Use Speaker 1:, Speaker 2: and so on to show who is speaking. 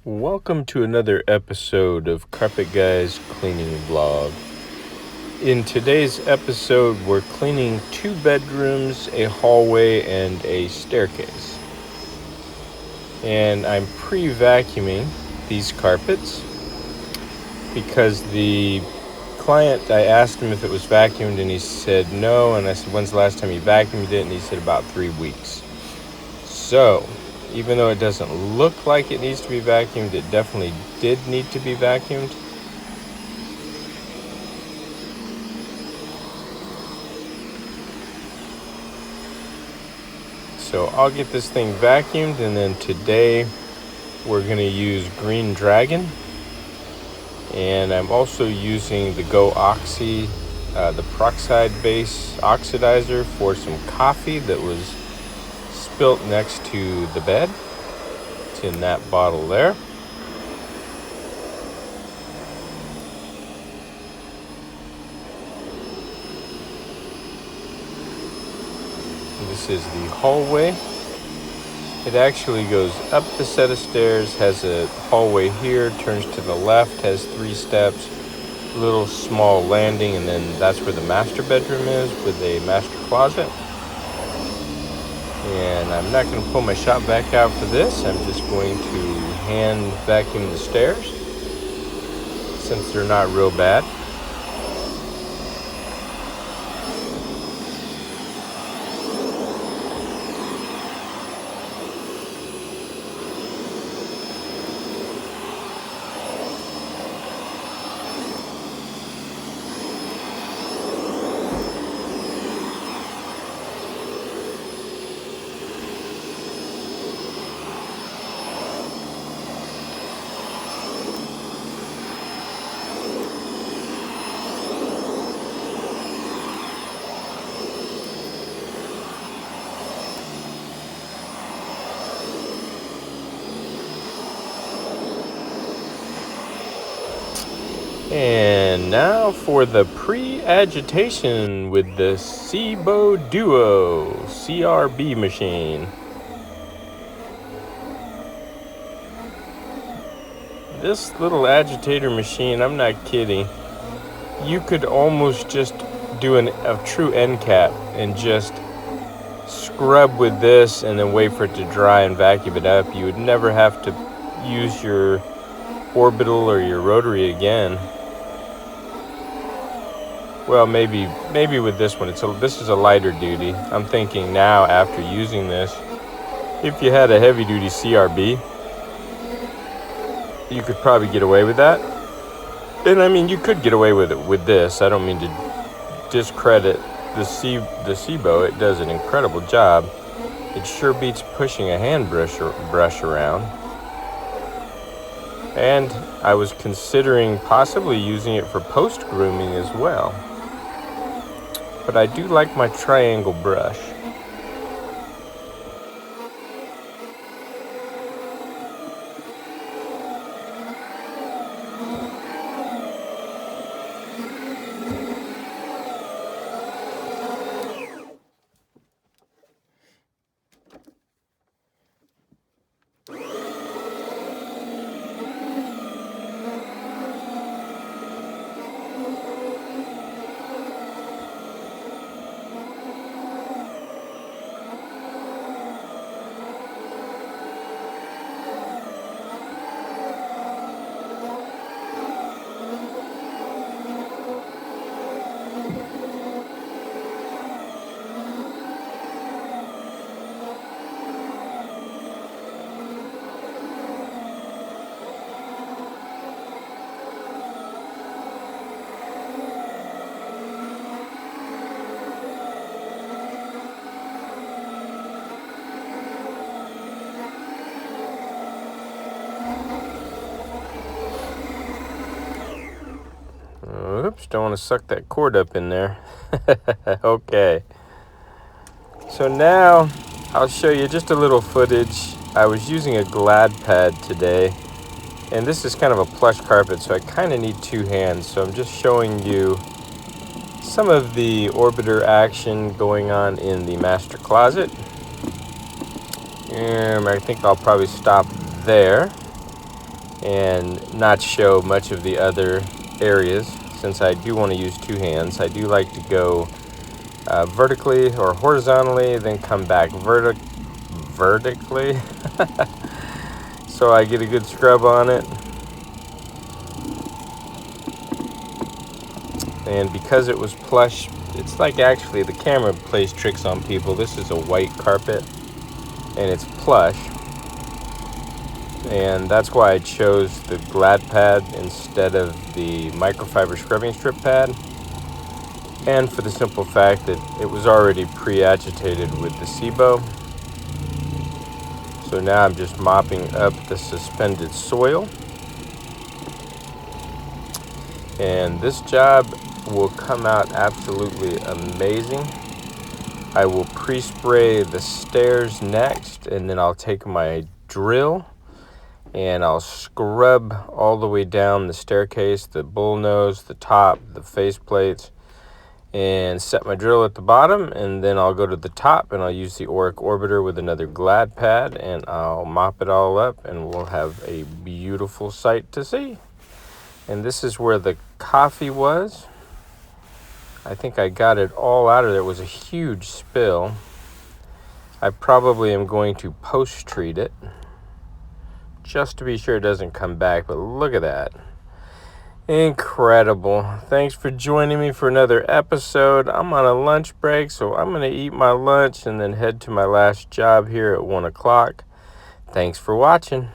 Speaker 1: Welcome to another episode of Carpet Guy's Cleaning Vlog. In today's episode, we're cleaning 2 bedrooms, a hallway, and a staircase. And I'm pre-vacuuming these carpets because the client, I asked him if it was vacuumed and he said no, and I said, when's the last time you vacuumed it? And he said about 3 weeks. So, even though it doesn't look like it needs to be vacuumed, it definitely did need to be vacuumed. So I'll get this thing vacuumed, and then today we're going to use Green Dragon. And I'm also using the Go Oxy, the peroxide base oxidizer for some coffee that was spilt next to the bed. It's in that bottle there. This is the hallway. It actually goes up the set of stairs, has a hallway here, turns to the left, has 3 steps, little small landing, and then that's where the master bedroom is with a master closet. And I'm not going to pull my shop vac out for this. I'm just going to hand vacuum the stairs since they're not real bad. And now for the pre-agitation with the Cibo Duo CRB machine. This little agitator machine, I'm not kidding, you could almost just do a true end cap and just scrub with this and then wait for it to dry and vacuum it up. You would never have to use your orbital or your rotary again. Well, maybe with this one, this is a lighter duty. I'm thinking now, after using this, if you had a heavy duty CRB, you could probably get away with that. And I mean, you could get away with it with this. I don't mean to discredit the Cibo. It does an incredible job. It sure beats pushing a hand brush around. And I was considering possibly using it for post grooming as well. But I do like my triangle brush. Oops, don't want to suck that cord up in there. Okay. So now I'll show you just a little footage. I was using a Glad pad today, and this is kind of a plush carpet, so I kind of need 2 hands. So I'm just showing you some of the orbiter action going on in the master closet. And I think I'll probably stop there. and not show much of the other areas, since I do want to use two hands. I do like to go vertically or horizontally, then come back vertically so I get a good scrub on it. And because it was plush, it's like, actually the camera plays tricks on people. This is a white carpet and it's plush, and that's why I chose the Glad pad instead of the microfiber scrubbing strip pad, and for the simple fact that it was already pre-agitated with the SIBO. So now I'm just mopping up the suspended soil, and this job will come out absolutely amazing. I will pre-spray the stairs next, and then I'll take my drill and I'll scrub all the way down the staircase, the bull nose, the top, the face plates, and set my drill at the bottom, and then I'll go to the top and I'll use the Auric Orbiter with another Glad pad, and I'll mop it all up, and we'll have a beautiful sight to see. And this is where the coffee was. I think I got it all out of there. It was a huge spill. I probably am going to post-treat it just to be sure it doesn't come back, but look at that. Incredible. Thanks for joining me for another episode. I'm on a lunch break, so I'm going to eat my lunch and then head to my last job here at 1 o'clock. Thanks for watching.